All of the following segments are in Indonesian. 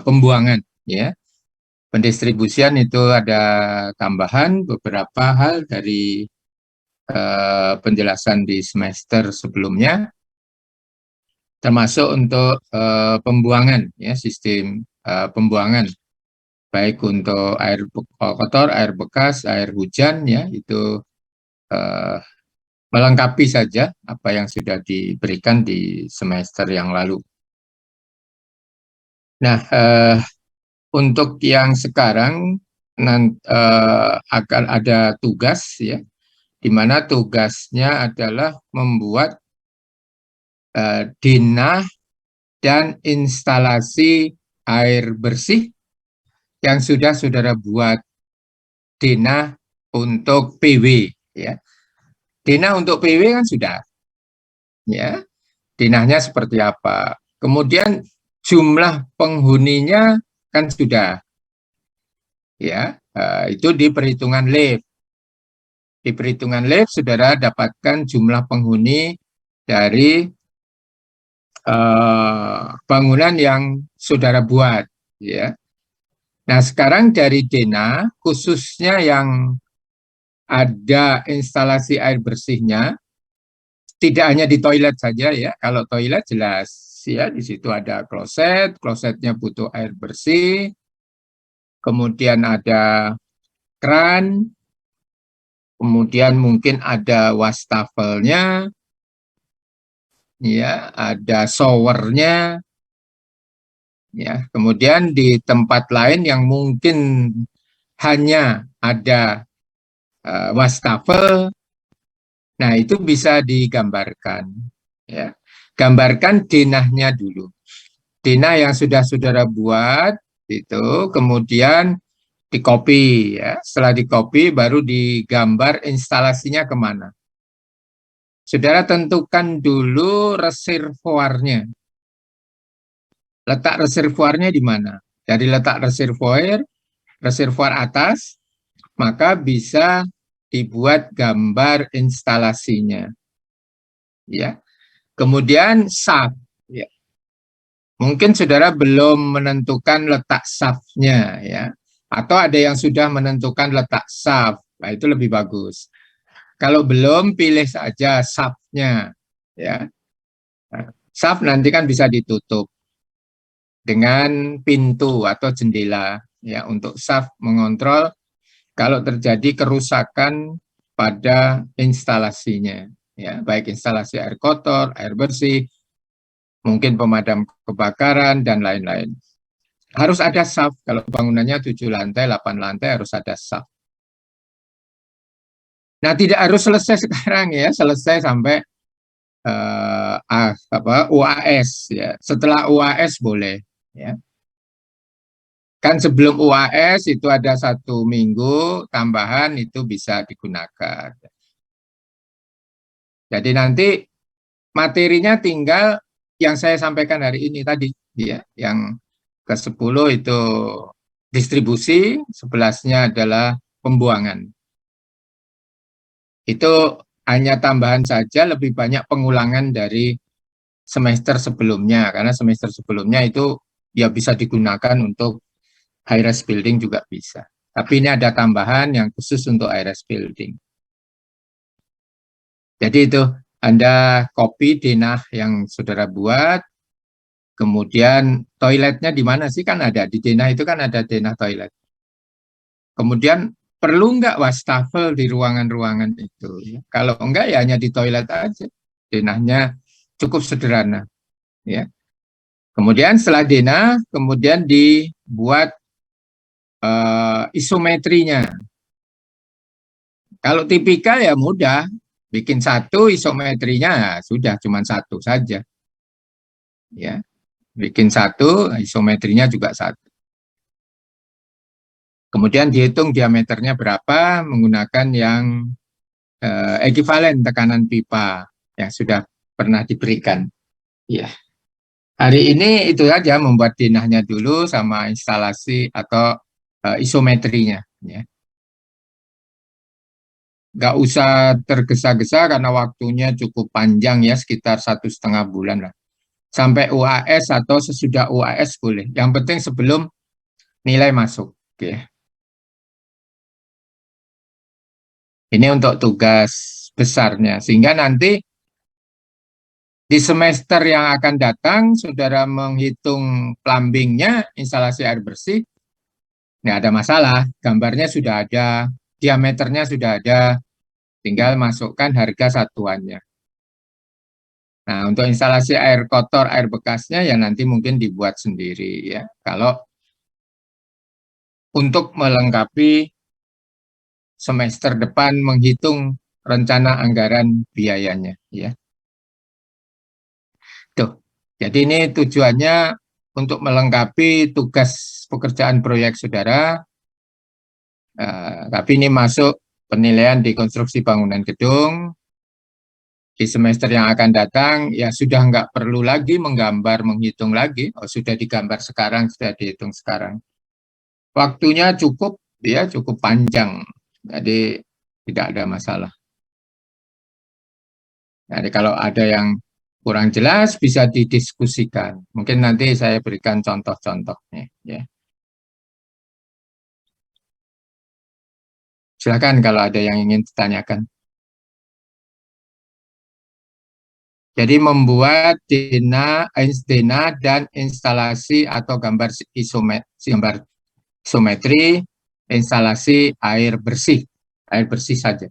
pembuangan, ya. Pendistribusian itu ada tambahan beberapa hal dari penjelasan di semester sebelumnya, termasuk untuk pembuangan, ya, sistem pembuangan, baik untuk air kotor, air bekas, air hujan, ya, itu eh, melengkapi saja apa yang sudah diberikan di semester yang lalu. Nah, untuk yang sekarang akan ada tugas, ya, di mana tugasnya adalah membuat denah dan instalasi air bersih yang sudah saudara buat. Denah untuk PW, ya. Denah untuk PW kan sudah, ya. Denahnya seperti apa? Kemudian jumlah penghuninya kan sudah, ya. Itu di perhitungan lift. Di perhitungan lift saudara dapatkan jumlah penghuni dari bangunan yang saudara buat, ya. Nah, sekarang dari denah, khususnya yang ada instalasi air bersihnya, tidak hanya di toilet saja, ya. Kalau toilet jelas, ya, di situ ada kloset, klosetnya butuh air bersih, kemudian ada keran, kemudian mungkin ada wastafelnya, ya, ada showernya, ya. Kemudian di tempat lain yang mungkin hanya ada wastafel, nah itu bisa digambarkan, ya. Gambarkan denahnya dulu. Denah yang sudah saudara buat itu kemudian di-copy, ya. Setelah di-copy baru digambar instalasinya kemana. Saudara tentukan dulu reservoirnya. Letak reservoirnya di mana? Dari letak reservoir atas, maka bisa dibuat gambar instalasinya, ya. Kemudian shaft, ya. Mungkin saudara belum menentukan letak shaftnya, ya, atau ada yang sudah menentukan letak shaft, nah itu lebih bagus. Kalau belum, pilih saja shaftnya, ya. Nah, shaft nanti kan bisa ditutup dengan pintu atau jendela, ya, untuk shaft mengontrol kalau terjadi kerusakan pada instalasinya, ya, baik instalasi air kotor, air bersih, mungkin pemadam kebakaran, dan lain-lain. Harus ada shaft, kalau bangunannya 7 lantai, 8 lantai harus ada shaft. Nah, tidak harus selesai sekarang, ya, selesai sampai UAS, ya. Setelah UAS boleh, ya. Kan sebelum UAS itu ada 1 minggu tambahan itu bisa digunakan. Jadi nanti materinya tinggal yang saya sampaikan hari ini tadi, ya, yang ke-10 itu distribusi, 11-nya adalah pembuangan. Itu hanya tambahan saja, lebih banyak pengulangan dari semester sebelumnya, karena semester sebelumnya itu ya bisa digunakan untuk high-rise building juga bisa. Tapi ini ada tambahan yang khusus untuk high-rise building. Jadi itu Anda copy denah yang saudara buat, kemudian toiletnya di mana sih, kan ada di denah itu kan ada denah toilet. Kemudian perlu nggak wastafel di ruangan-ruangan itu? Ya. Kalau enggak ya hanya di toilet aja. Denahnya cukup sederhana, ya. Kemudian setelah denah, kemudian dibuat isometrinya. Kalau tipikal ya mudah, bikin satu isometrinya sudah cuma satu saja, ya. Bikin satu isometrinya juga satu. Kemudian dihitung diameternya berapa menggunakan yang ekivalen tekanan pipa yang sudah pernah diberikan. Ya. Hari ini itu saja, membuat denahnya dulu sama instalasi atau isometrinya. Ya. Nggak usah tergesa-gesa karena waktunya cukup panjang, ya, sekitar 1,5 bulan lah. sampai UAS atau sesudah UAS boleh. Yang penting sebelum nilai masuk. Oke. Ini untuk tugas besarnya. Sehingga nanti di semester yang akan datang, saudara menghitung plumbingnya, instalasi air bersih, nggak ada masalah. Gambarnya sudah ada, diameternya sudah ada, tinggal masukkan harga satuannya. Nah, untuk instalasi air kotor, air bekasnya ya nanti mungkin dibuat sendiri ya. Kalau untuk melengkapi semester depan menghitung rencana anggaran biayanya ya. Tuh. Jadi ini tujuannya untuk melengkapi tugas pekerjaan proyek saudara. Tapi ini masuk penilaian di konstruksi bangunan gedung. Di semester yang akan datang ya sudah nggak perlu lagi menggambar, menghitung lagi. Oh, sudah digambar sekarang, sudah dihitung sekarang. Waktunya cukup ya, cukup panjang. Jadi tidak ada masalah. Jadi kalau ada yang kurang jelas bisa didiskusikan. Mungkin nanti saya berikan contoh-contohnya ya. Silakan kalau ada yang ingin ditanyakan. Jadi membuat dena dan instalasi atau gambar isometri instalasi air bersih saja.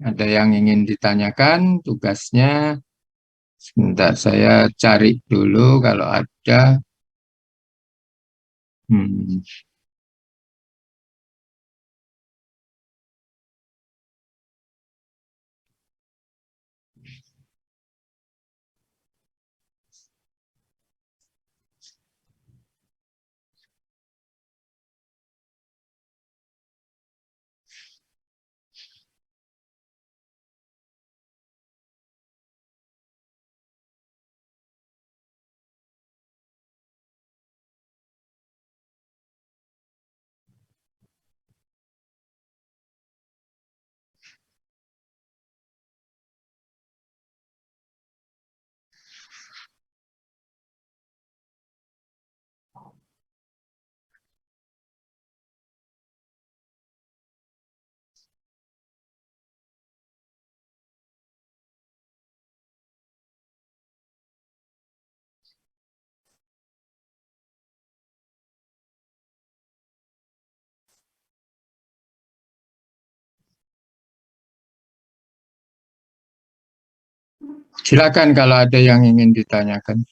Ada yang ingin ditanyakan tugasnya? Sebentar saya cari dulu kalau ada. Hmm. Silakan kalau ada yang ingin ditanyakan.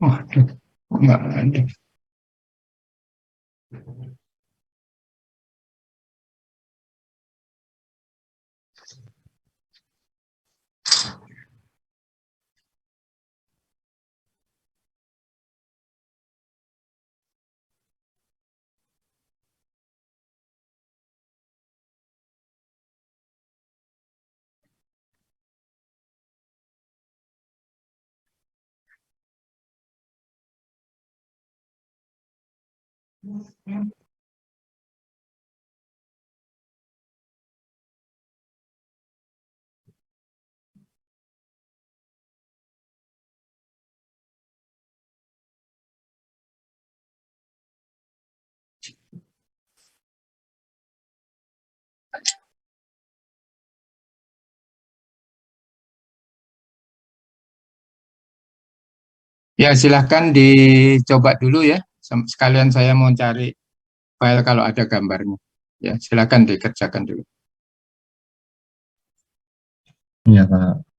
Oh, enggak ada. Ya, silahkan dicoba dulu ya. Sekalian saya mau cari file kalau ada gambarnya. Ya, silahkan dikerjakan dulu. Iya, Pak.